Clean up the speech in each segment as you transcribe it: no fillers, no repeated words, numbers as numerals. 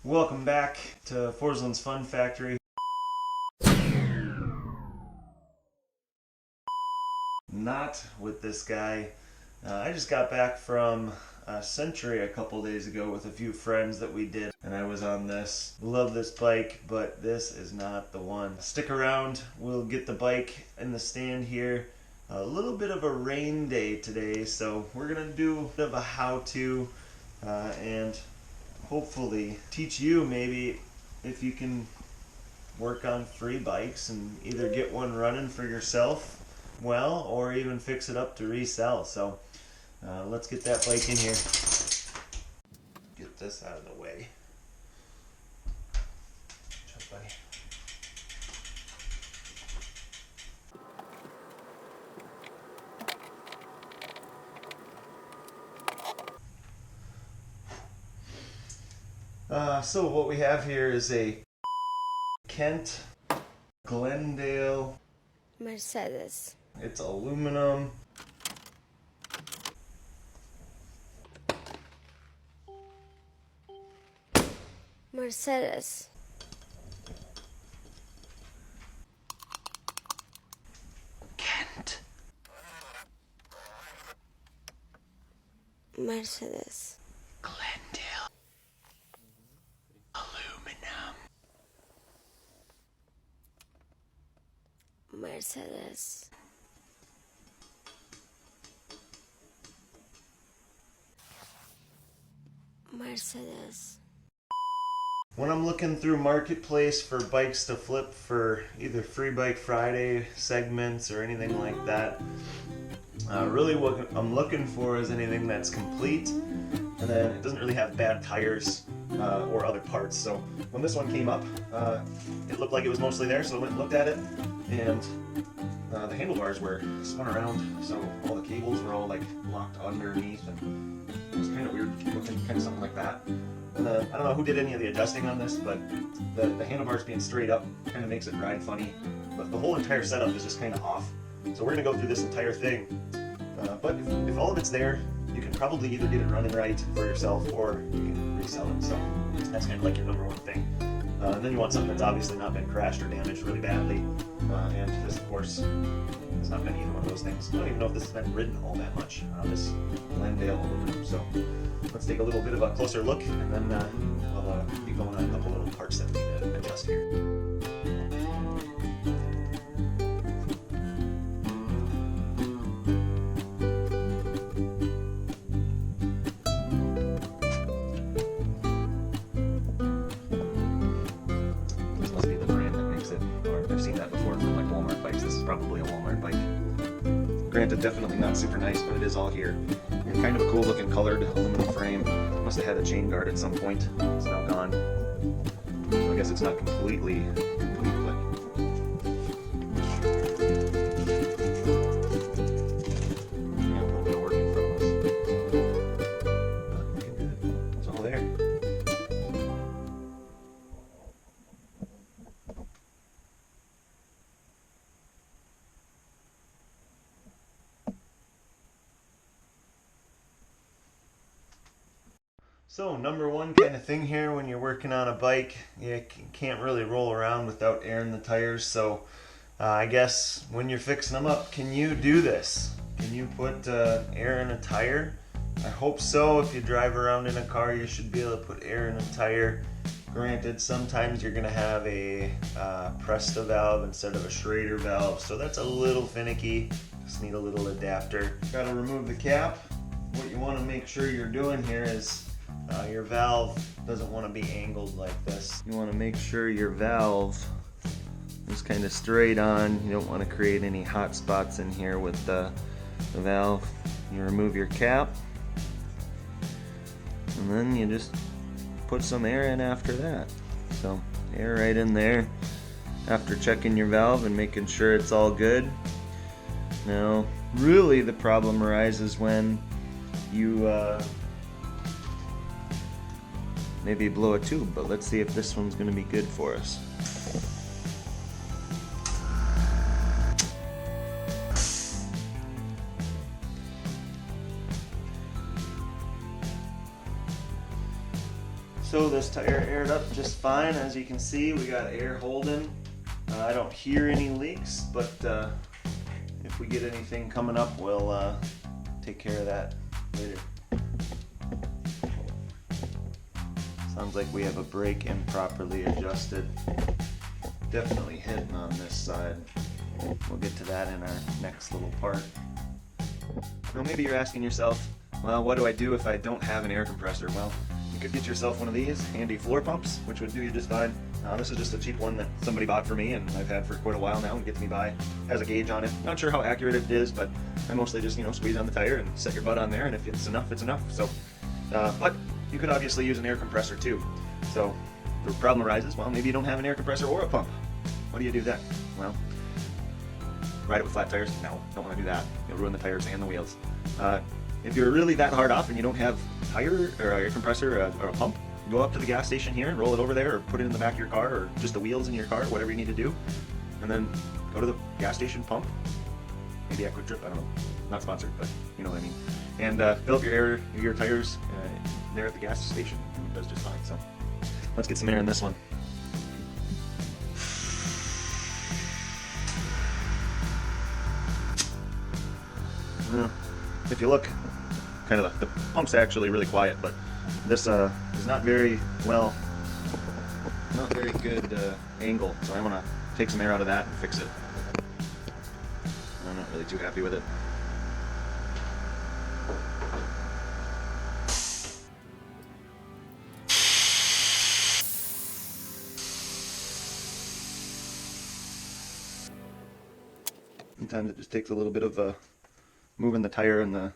Welcome back to Forsland's Fun Factory. Not with this guy. I just got back from Century a couple days ago with a few friends that we did, and I was on this. Love this bike, but this is not the one. Stick around, we'll get the bike in the stand here. A little bit of a rain day today, so we're gonna do a bit of a how-to and hopefully teach you maybe if you can work on free bikes and either get one running for yourself well or even fix it up to resell. So let's get that bike in here. Get this out of the way. Jump, buddy. So what we have here is a Kent Glendale Mercedes. It's aluminum. Mercedes. Kent. Mercedes. Glendale. Aluminum. Mercedes. Mercedes. When I'm looking through Marketplace for bikes to flip for either Free Bike Friday segments or anything like that, really what I'm looking for is anything that's complete and then it doesn't really have bad tires or other parts. So when this one came up, it looked like it was mostly there, so I went and looked at it, and the handlebars were spun around, so all the cables were all like locked underneath, and it was kind of weird looking, kind of something like that. And then, I don't know who did any of the adjusting on this, but the handlebars being straight up kind of makes it ride funny. But the whole entire setup is just kind of off. So we're going to go through this entire thing. But if all of it's there, you can probably either get it running right for yourself or you can resell it. So that's kind of like your number one thing. And then you want something that's obviously not been crashed or damaged really badly. And this, of course, has not been either one of those things. I don't even know if this has been ridden all that much, this Glendale aluminum. So let's take a little bit of a closer look, and then we'll be going on a couple little parts that we need to adjust here. This must be the brand that makes it, or I've seen that before for like Walmart bikes. This is probably a Walmart bike. Granted, definitely not super nice, but it is all here. And kind of a cool looking colored aluminum frame. Must have had a chain guard at some point. It's now gone. So I guess it's not completely complete, but yeah, a little bit of work in front of us. But looking good. It's all there. So number one kind of thing here when you're working on a bike, you can't really roll around without airing the tires. So I guess when you're fixing them up, can you do this? Can you put air in a tire? I hope so. If you drive around in a car, you should be able to put air in a tire. Granted, sometimes you're going to have a Presta valve instead of a Schrader valve, so that's a little finicky. Just need a little adapter. Got to remove the cap. What you want to make sure you're doing here is your valve doesn't want to be angled like this. You want to make sure your valve is kind of straight on. You don't want to create any hot spots in here with the valve. You remove your cap, and then you just put some air in after that. So air right in there after checking your valve and making sure it's all good. Now really the problem arises when you maybe blow a tube, but let's see if this one's going to be good for us. So this tire aired up just fine. As you can see, we got air holding. I don't hear any leaks, but if we get anything coming up, we'll take care of that later. Sounds like we have a brake improperly adjusted. Definitely hitting on this side. We'll get to that in our next little part. Now maybe you're asking yourself, well, what do I do if I don't have an air compressor? Well, you could get yourself one of these handy floor pumps, which would do you just fine. This is just a cheap one that somebody bought for me, and I've had for quite a while now, and gets me by. Has a gauge on it. Not sure how accurate it is, but I mostly just, squeeze on the tire and set your butt on there, and if it's enough, it's enough. So, but you could obviously use an air compressor too. So the problem arises, well, maybe you don't have an air compressor or a pump. What do you do then? Well, ride it with flat tires? No, don't want to do that. You'll ruin the tires and the wheels. If you're really that hard off and you don't have tire or air compressor or a pump, go up to the gas station here and roll it over there, or put it in the back of your car, or just the wheels in your car, whatever you need to do, and then go to the gas station pump. Maybe Quick Trip, I don't know. Not sponsored, but you know what I mean. And fill up your tires there at the gas station. It does just fine. So let's get some air in this one. If you look, kind of the pump's actually really quiet, but this is not very good angle, so I want to take some air out of that and fix it. I'm not really too happy with it. Sometimes it just takes a little bit of moving the tire and the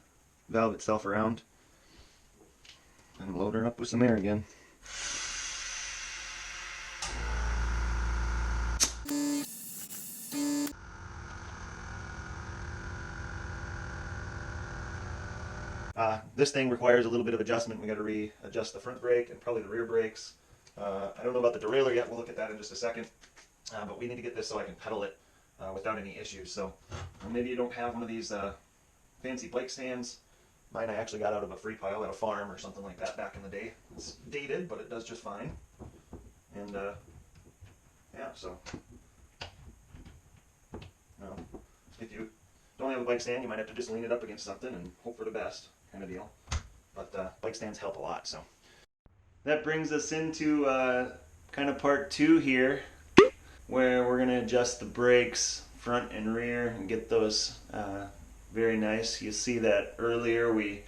valve itself around, and load her up with some air again. This thing requires a little bit of adjustment. We got to readjust the front brake and probably the rear brakes. I don't know about the derailleur yet. We'll look at that in just a second. But we need to get this so I can pedal it without any issues. So maybe you don't have one of these fancy bike stands. Mine I actually got out of a free pile at a farm or something like that back in the day. It's dated, but it does just fine. And yeah, so if you don't have a bike stand, you might have to just lean it up against something and hope for the best, kind of deal. But bike stands help a lot. So that brings us into kind of part 2 here, where we're going to adjust the brakes front and rear and get those very nice. You see that earlier we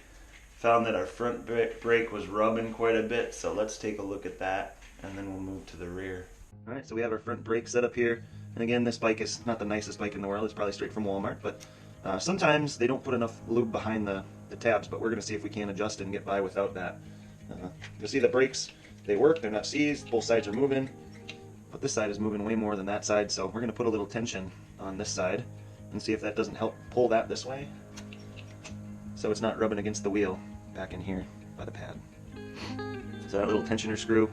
found that our front brake was rubbing quite a bit, so let's take a look at that and then we'll move to the rear. Alright, so we have our front brake set up here, and again, this bike is not the nicest bike in the world. It's probably straight from Walmart, but sometimes they don't put enough lube behind the tabs, but we're going to see if we can adjust it and get by without that. You'll see the brakes, they work, they're not seized, both sides are moving, but this side is moving way more than that side, so we're going to put a little tension on this side and see if that doesn't help pull that this way, so it's not rubbing against the wheel back in here by the pad. So that little tensioner screw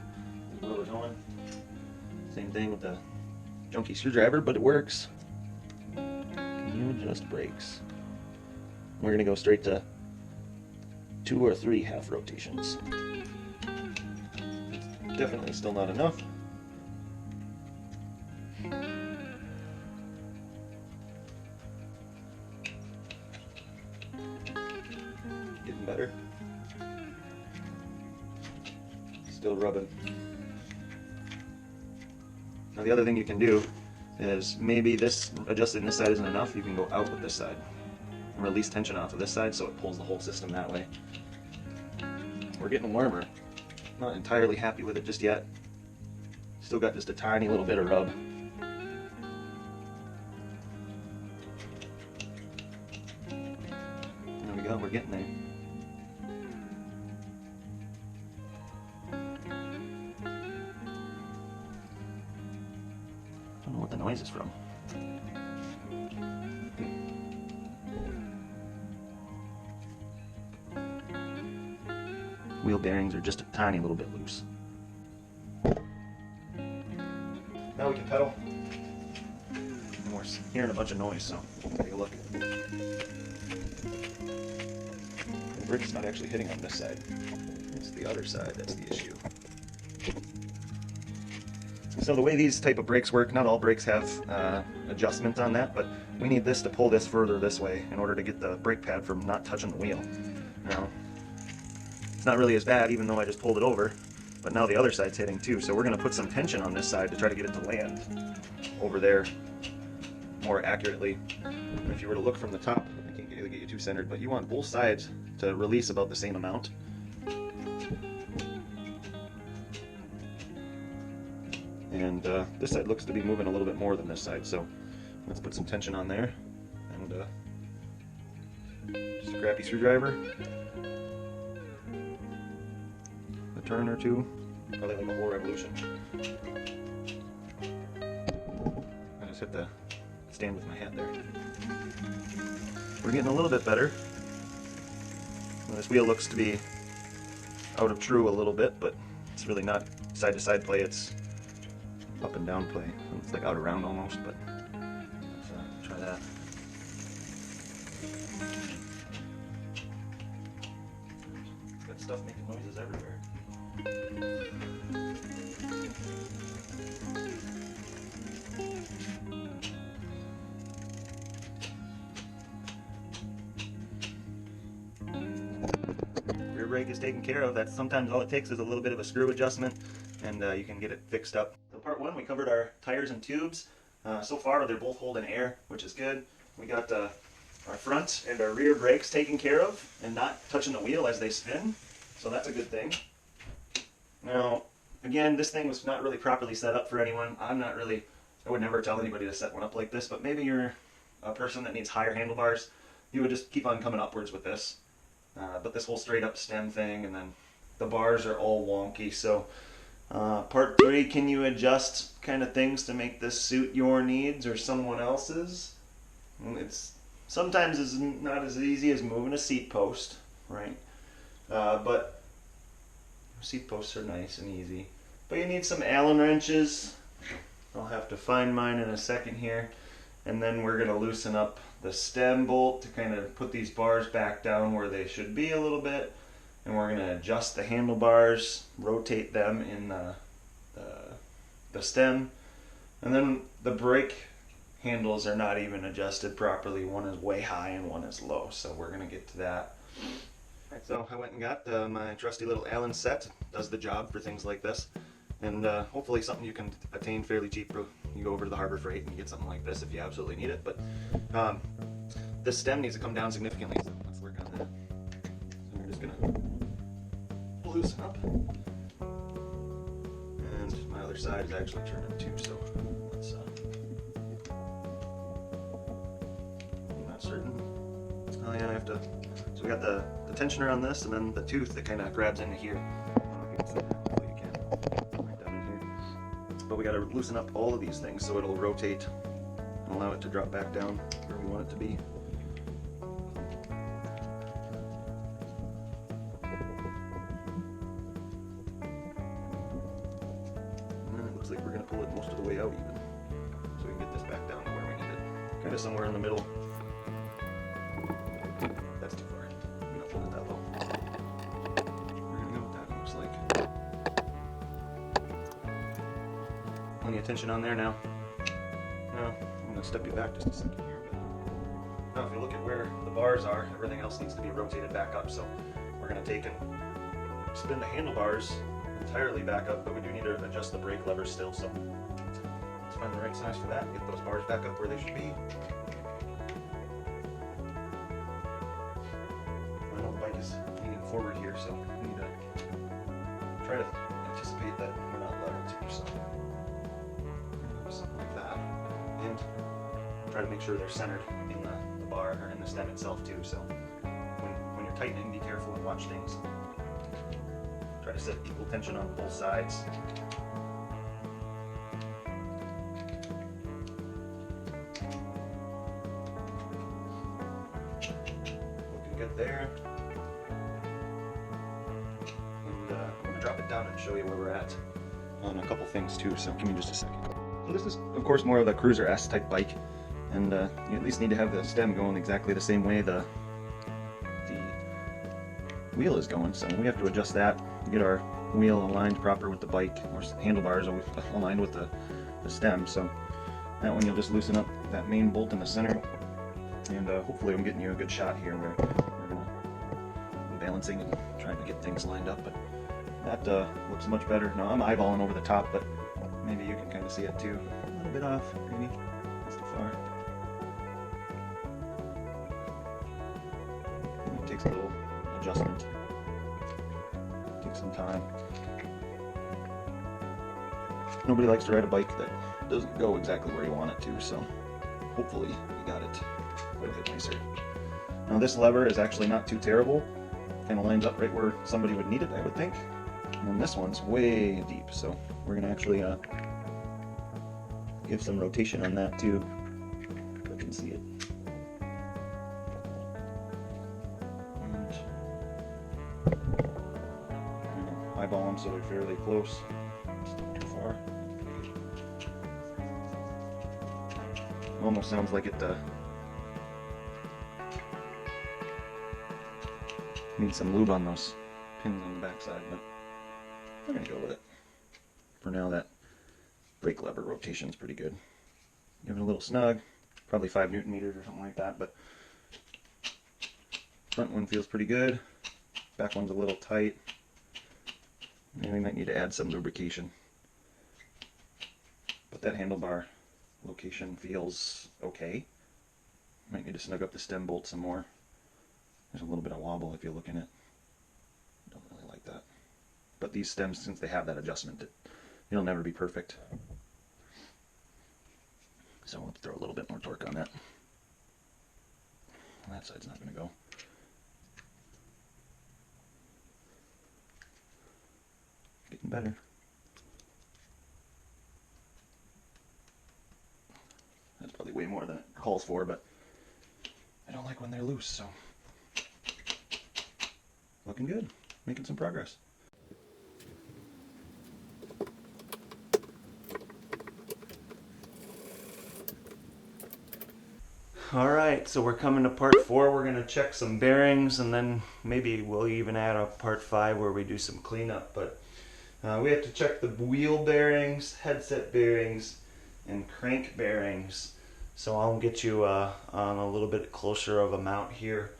is where we're going. Same thing with the junky screwdriver, but it works. Can you adjust brakes? We're going to go straight to 2 or 3 half rotations. Definitely still not enough. Getting better. Still rubbing. Now the other thing you can do is maybe this adjusting this side isn't enough. You can go out with this side and release tension off of this side so it pulls the whole system that way. We're getting warmer. Not entirely happy with it just yet. Still got just a tiny little bit of rub. There we go, we're getting there. Don't know what the noise is from. Wheel bearings are just a tiny little bit loose. Now we can pedal. And we're hearing a bunch of noise, so take a look. The brake's not actually hitting on this side. It's the other side that's the issue. So the way these type of brakes work, not all brakes have adjustment on that, but we need this to pull this further this way in order to get the brake pad from not touching the wheel. Now, it's not really as bad even though I just pulled it over, but now the other side's hitting too, so we're going to put some tension on this side to try to get it to land over there more accurately. And if you were to look from the top, I can't get you too centered, but you want both sides to release about the same amount. And this side looks to be moving a little bit more than this side, so let's put some tension on there. And just a crappy screwdriver, a turn or two, probably like a whole revolution. I just hit the stand with my hat there. We're getting a little bit better. This wheel looks to be out of true a little bit, but it's really not side to side play, it's up and down play. It's like out around almost, but let's try that. Got stuff making noises everywhere. Rear brake is taken care of. That's sometimes all it takes is a little bit of a screw adjustment, and you can get it fixed up. So part one, we covered our tires and tubes. So far they're both holding air, which is good. We got our front and our rear brakes taken care of and not touching the wheel as they spin, so that's a good thing. Now again, this thing was not really properly set up for anyone. I would never tell anybody to set one up like this, but maybe you're a person that needs higher handlebars, you would just keep on coming upwards with this. But this whole straight up stem thing, and then the bars are all wonky, so part three, can you adjust kind of things to make this suit your needs or someone else's? It's sometimes it's not as easy as moving a seat post, right? But seat posts are nice and easy. But you need some Allen wrenches. I'll have to find mine in a second here. And then we're going to loosen up the stem bolt to kind of put these bars back down where they should be a little bit. And we're going to adjust the handlebars, rotate them in the stem. And then the brake handles are not even adjusted properly. One is way high and one is low, so we're going to get to that. Right, so I went and got my trusty little Allen set. Does the job for things like this. And hopefully something you can attain fairly cheap. You go over to the Harbor Freight and you get something like this if you absolutely need it. But this stem needs to come down significantly, so let's work on that. So we're just going to loosen up. And my other side is actually turning too, so let's I'm not certain. Oh yeah, I have to, so we got the tensioner on this and then the tooth that kind of grabs into here. I don't know if you can see that, hopefully you can, right down in here. But we got to loosen up all of these things so it'll rotate and allow it to drop back down where we want it to be. Looks like we're going to pull it most of the way out even, so we can get this back down to where we need it, kind of somewhere in the middle. That's too far. We don't hold it that low. We're going to go with that, it looks like. Plenty of tension on there now. Now, I'm going to step you back just a second here. But now if you look at where the bars are, everything else needs to be rotated back up, so we're going to take and spin the handlebars entirely back up, but we do need to adjust the brake levers still, so let's find the right size for that and get those bars back up where they should be. I know the bike is leaning forward here, so we need to try to anticipate that we're not level too, so something like that, and try to make sure they're centered in the bar or in the stem itself too, so when you're tightening, be careful and watch things. Try to set equal tension on both sides. Looking good there. And I'm going to drop it down and show you where we're at on a couple things too, so give me just a second. So this is of course more of a Cruiser S type bike, and you at least need to have the stem going exactly the same way the wheel is going, so we have to adjust that, get our wheel aligned proper with the bike, or handlebars aligned with the stem. So that one you'll just loosen up that main bolt in the center, and hopefully I'm getting you a good shot here where we're going to be balancing and trying to get things lined up. But that looks much better. Now I'm eyeballing over the top, but maybe you can kind of see it too. A little bit off, maybe. That's too far. It takes a little adjustment. Takes some time. Nobody likes to ride a bike that doesn't go exactly where you want it to, so hopefully we got it quite a bit nicer. Now this lever is actually not too terrible. Kind of lines up right where somebody would need it, I would think. And this one's way deep, so we're going to actually give some rotation on that too, if I can see it. And eyeball them so they're fairly close. Just not too far. Almost sounds like it needs some lube on those pins on the backside, but we're going to go with it. For now, that brake lever rotation is pretty good. Give it a little snug, probably 5 Newton meters or something like that, but front one feels pretty good. Back one's a little tight. Maybe we might need to add some lubrication. But that handlebar location feels okay. Might need to snug up the stem bolt some more. There's a little bit of wobble if you look in it. Don't really like that. But these stems, since they have that adjustment, it'll never be perfect. So we'll throw a little bit more torque on that. That side's not going to go. Getting better. That's probably way more than it calls for, but I don't like when they're loose, so looking good, making some progress. Alright, so we're coming to part 4. We're going to check some bearings, and then maybe we'll even add a part 5 where we do some cleanup. But we have to check the wheel bearings, headset bearings, and crank bearings. So I'll get you on a little bit closer of a mount here,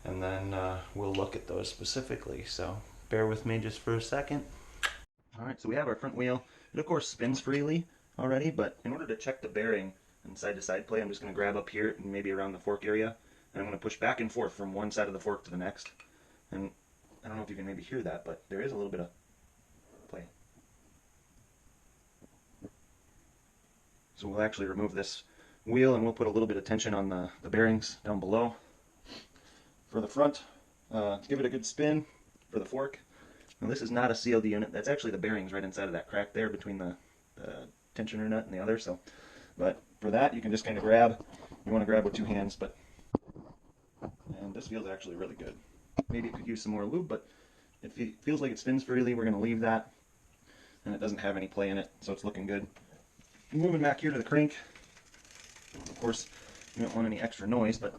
and then we'll look at those specifically. So bear with me just for a second. Alright, so we have our front wheel. It of course spins freely already, but in order to check the bearing and side-to-side play, I'm just going to grab up here and maybe around the fork area, and I'm going to push back and forth from one side of the fork to the next. And I don't know if you can maybe hear that, but there is a little bit of play. So we'll actually remove this wheel and we'll put a little bit of tension on the bearings down below. For the front, give it a good spin for the fork. Now this is not a CLD unit, that's actually the bearings right inside of that crack there between the tensioner nut and the other. So, but for that you can just kind of grab, you want to grab with 2 hands, and this feels actually really good. Maybe it could use some more lube, but it feels like it spins freely. We're going to leave that, and it doesn't have any play in it, so it's looking good. Moving back here to the crank, of course you don't want any extra noise, but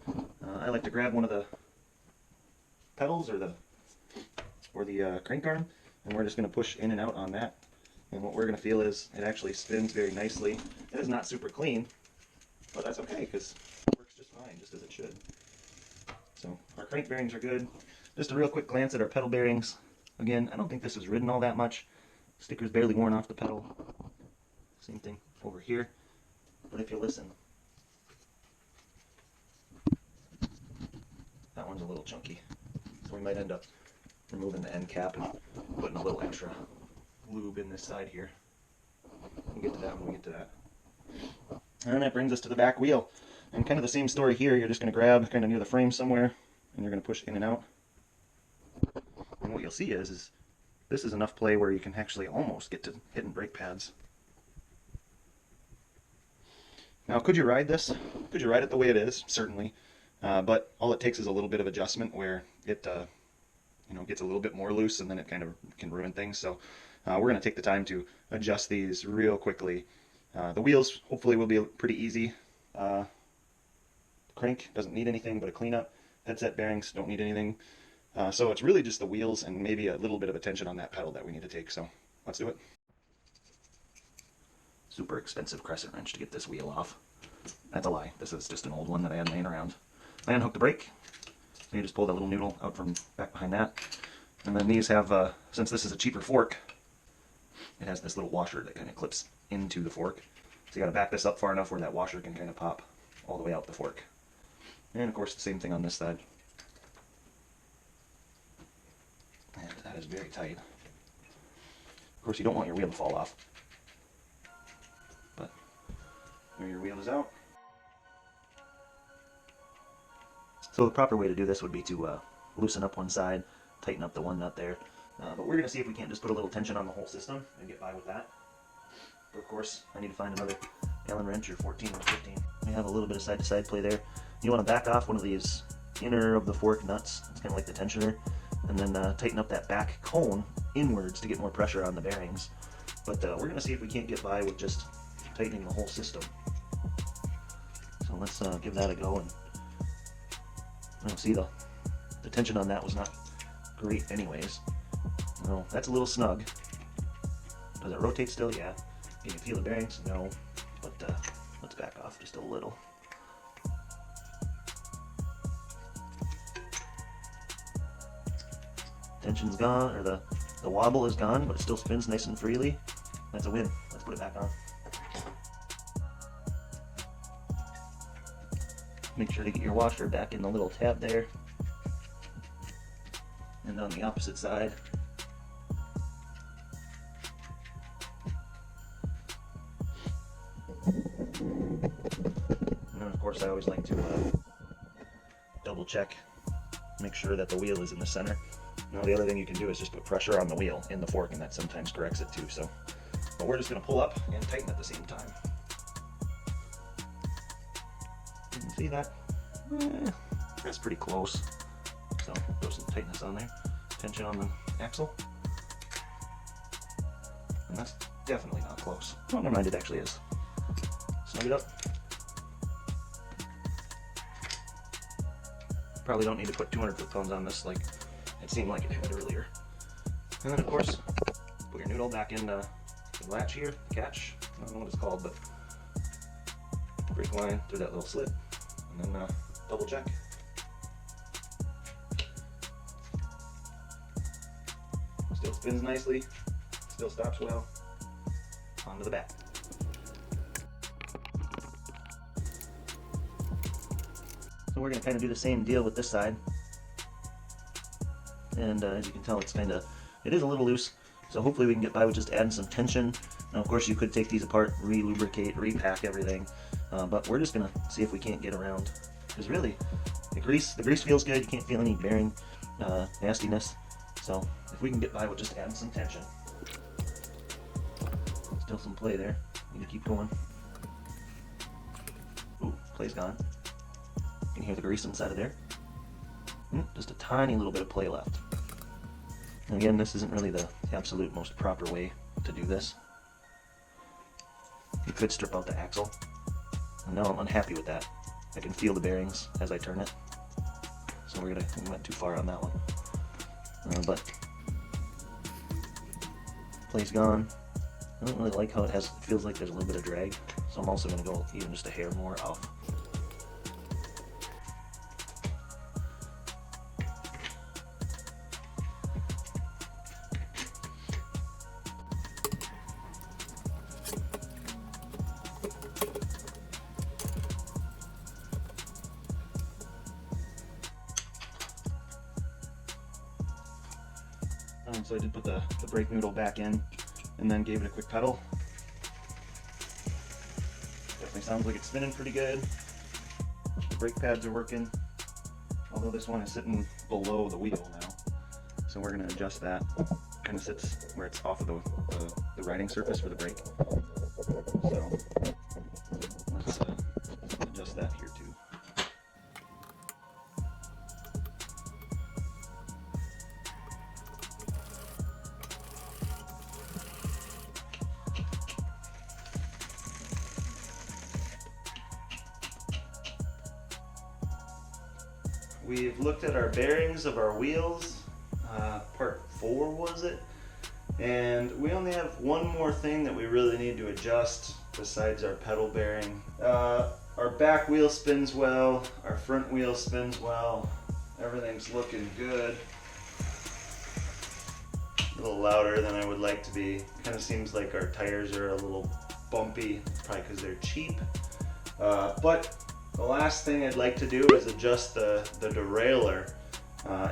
I like to grab one of the pedals or the crank arm, and we're just going to push in and out on that. And what we're going to feel is it actually spins very nicely. It is not super clean, but that's okay because it works just fine, just as it should. So our crank bearings are good. Just a real quick glance at our pedal bearings. Again, I don't think this was ridden all that much. Sticker's barely worn off the pedal. Same thing over here. But if you listen, that one's a little chunky. So we might end up removing the end cap and putting a little extra lube in this side here. We'll get to that when we get to that. And that brings us to the back wheel. And kind of the same story here. You're just going to grab kind of near the frame somewhere, and you're going to push in and out. And what you'll see is this is enough play where you can actually almost get to hitting brake pads. Now, could you ride this? Could you ride it the way it is? Certainly. But all it takes is a little bit of adjustment where it gets a little bit more loose, and then it kind of can ruin things. So we're going to take the time to adjust these real quickly. The wheels hopefully will be pretty easy. Crank doesn't need anything but a cleanup. Headset bearings don't need anything. So it's really just the wheels and maybe a little bit of attention on that pedal that we need to take. So let's do it. Super expensive crescent wrench to get this wheel off. That's a lie. This is just an old one that I had laying around. I unhooked the brake. So you just pull that little noodle out from back behind that. And then these have, since this is a cheaper fork, it has this little washer that kind of clips into the fork. So you got to back this up far enough where that washer can kind of pop all the way out the fork. And of course the same thing on this side. And that is very tight. Of course you don't want your wheel to fall off. But there your wheel is out. So the proper way to do this would be to loosen up one side, tighten up the one nut there. But we're going to see if we can't just put a little tension on the whole system and get by with that. But of course, I need to find another Allen wrench or 14 or 15. We have a little bit of side-to-side play there. You want to back off one of these inner of the fork nuts. It's kind of like the tensioner. And then tighten up that back cone inwards to get more pressure on the bearings. But we're going to see if we can't get by with just tightening the whole system. So let's give that a go. And see, the tension on that was not great anyways. No, that's a little snug. Does it rotate still? Yeah. Can you feel the bearings? No. But let's back off just a little. Tension's gone, or the wobble is gone, but it still spins nice and freely. That's a win. Let's put it back on. Make sure to get your washer back in the little tab there. And on the opposite side. And then of course I always like to double check, make sure that the wheel is in the center. Now the other thing you can do is just put pressure on the wheel in the fork, and that sometimes corrects it too. So, but we're just going to pull up and tighten at the same time. You can see that? That's pretty close. So throw some tightness on there. Tension on the axle. And that's definitely not close. Oh, never mind, it actually is. Snug it up. Probably don't need to put 200 foot-pounds on this like it seemed like it had earlier. And then of course, put your noodle back in the latch here, the catch. I don't know what it's called, but brake line through that little slit. And then double check. Still spins nicely, still stops well. Onto the back. So we're going to kind of do the same deal with this side. And as you can tell, it is a little loose. So hopefully we can get by with just adding some tension. Now of course you could take these apart, re-lubricate, repack everything. But we're just going to see if we can't get around. Because really, the grease feels good. You can't feel any bearing nastiness. So if we can get by with just adding some tension. Still some play there. Need to keep going. Ooh, play's gone. You can hear the grease inside of there. Just a tiny little bit of play left. And again, this isn't really the absolute most proper way to do this. You could strip out the axle. And now I'm unhappy with that. I can feel the bearings as I turn it. So we went too far on that one. But play's gone. I don't really like how it feels like there's a little bit of drag. So I'm also going to go even just a hair more off. So I did put the brake noodle back in and then gave it a quick pedal. Definitely sounds like it's spinning pretty good. The brake pads are working, although this one is sitting below the wheel now. So we're going to adjust that. Kind of sits where it's off of the riding surface for the brake. So let's adjust that here too. we've looked at our bearings of our wheels, part 4 was it? And we only have one more thing that we really need to adjust besides our pedal bearing. Our back wheel spins well, our front wheel spins well, everything's looking good. A little louder than I would like to be. Kind of seems like our tires are a little bumpy, probably because they're cheap. But the last thing I'd like to do is adjust the derailleur.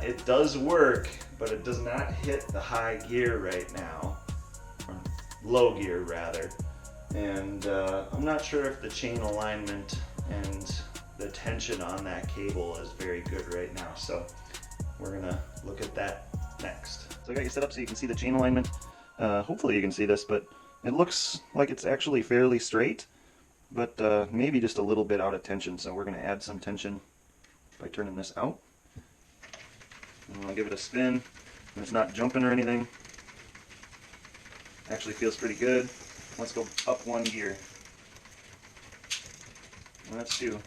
It does work, but it does not hit the high gear right now, or low gear rather. And I'm not sure if the chain alignment and the tension on that cable is very good right now. So we're gonna look at that next. So I got you set up so you can see the chain alignment. Hopefully you can see this, but it looks like it's actually fairly straight, but maybe just a little bit out of tension. So we're gonna add some tension by turning this out. And I'll give it a spin, and it's not jumping or anything. Actually feels pretty good. Let's go up 1 gear. And that's 2.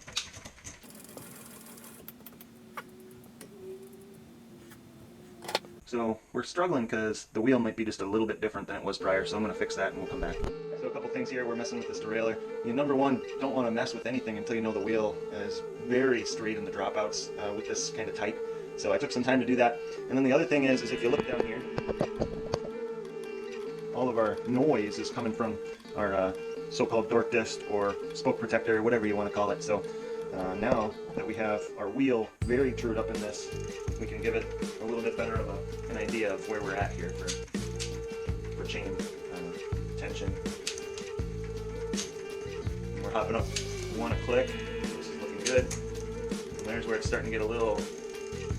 So we're struggling because the wheel might be just a little bit different than it was prior, so I'm going to fix that and we'll come back. So a couple things here, we're messing with this derailleur. You number one, don't want to mess with anything until you know the wheel is very straight in the dropouts with this kind of type. So I took some time to do that. And then the other thing is if you look down here, all of our noise is coming from our so-called torque disc or spoke protector, whatever you want to call it. So now that we have our wheel very trued up in this, we can give it a little bit better of an idea of where we're at here for chain tension. And we're hopping up 1 a click. This is looking good. And there's where it's starting to get a little,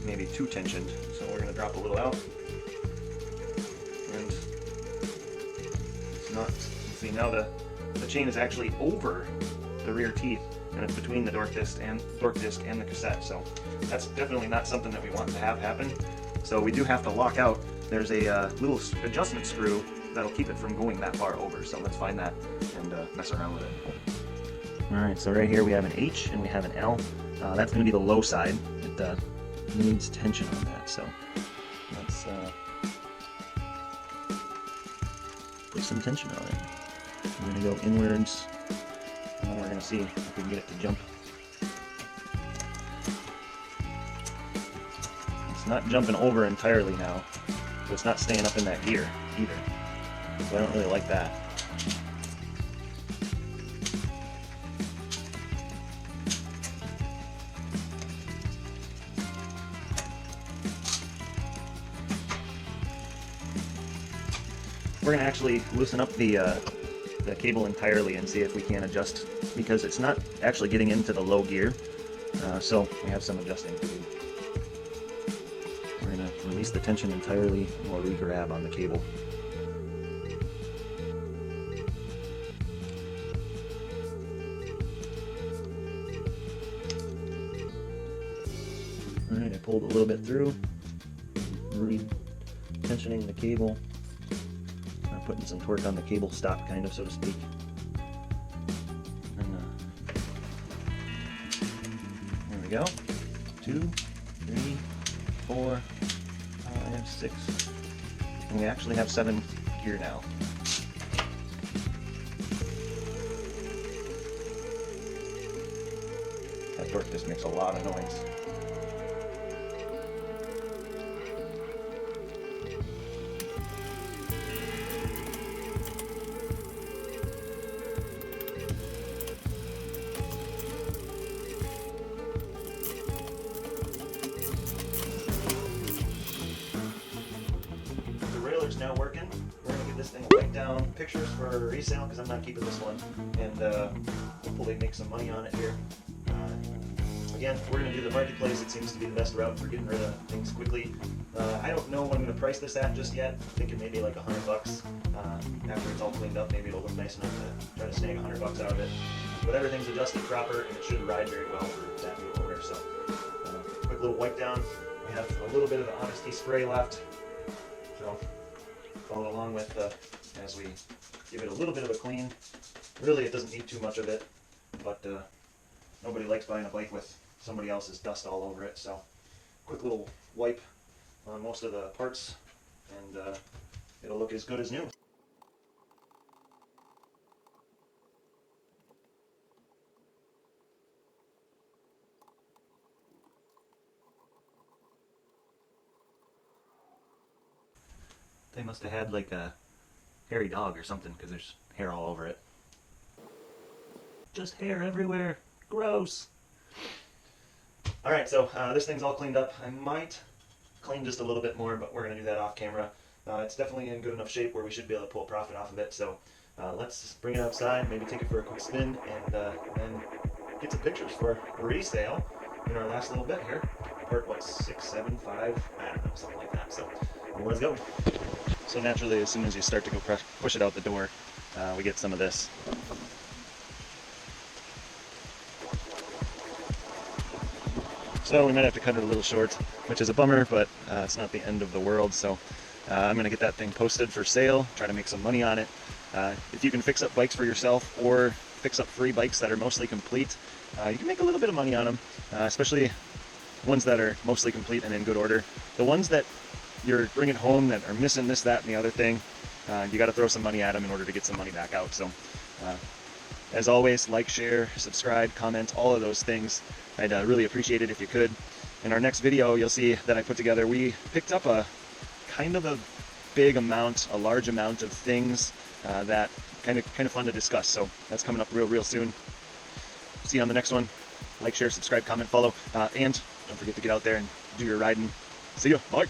maybe too tensioned. So we're going to drop a little out. And it's not, see now the chain is actually over the rear teeth, and it's between the torque disc and the cassette. So that's definitely not something that we want to have happen. So we do have to lock out. There's a little adjustment screw that'll keep it from going that far over. So let's find that and mess around with it. All right, so right here we have an H and we have an L. That's going to be the low side. It needs tension on that. So let's put some tension on it. We're going to go inwards, and then we're going to see if we can get it to jump. It's not jumping over entirely now, but it's not staying up in that gear either. So I don't really like that. We're going to actually loosen up the cable entirely and see if we can adjust, because it's not actually getting into the low gear, so we have some adjusting to do. We're going to release the tension entirely while we grab on the cable. Alright, I pulled a little bit through, re-tensioning the cable. Putting some torque on the cable stop, kind of, so to speak. And, there we go. 2, 3, 4, 5, 6. And we actually have 7 gear now. That torque disc makes a lot of noise. Now working. We're going to give this thing a write down, pictures for resale, because I'm not keeping this one, and hopefully make some money on it here. Again, we're going to do the marketplace. It seems to be the best route for getting rid of things quickly. I don't know what I'm going to price this at just yet. I'm thinking maybe like $100. After it's all cleaned up, maybe it'll look nice enough to try to snag $100 out of it. But everything's adjusted proper, and it should ride very well for that new owner. So, quick little wipe down. We have a little bit of the Honesty spray left. So, follow along with as we give it a little bit of a clean. Really, it doesn't need too much of it, but nobody likes buying a bike with somebody else's dust all over it, so quick little wipe on most of the parts, and it'll look as good as new. They must have had like a hairy dog or something, because there's hair all over it. Just hair everywhere. Gross. Alright, so this thing's all cleaned up. I might clean just a little bit more, but we're going to do that off camera. It's definitely in good enough shape where we should be able to pull a profit off of it. So let's bring it outside, maybe take it for a quick spin, and then get some pictures for resale in our last little bit here. Part, what, 6, 7, 5? I don't know, something like that. So let's go. So naturally, as soon as you start to go push it out the door, we get some of this. So we might have to cut it a little short, which is a bummer, but it's not the end of the world. So I'm going to get that thing posted for sale, try to make some money on it. If you can fix up bikes for yourself or fix up free bikes that are mostly complete, you can make a little bit of money on them, especially ones that are mostly complete and in good order. The ones that you're bringing home that are missing this, that, and the other thing, you got to throw some money at them in order to get some money back out. So as always, like, share, subscribe, comment, all of those things. I'd really appreciate it if you could. In our next video, you'll see that I put together, we picked up a kind of a big amount, a large amount of things that kind of fun to discuss. So that's coming up real soon. See you on the next one. Like, share, subscribe, comment, follow, and don't forget to get out there and do your riding. See you. Bye.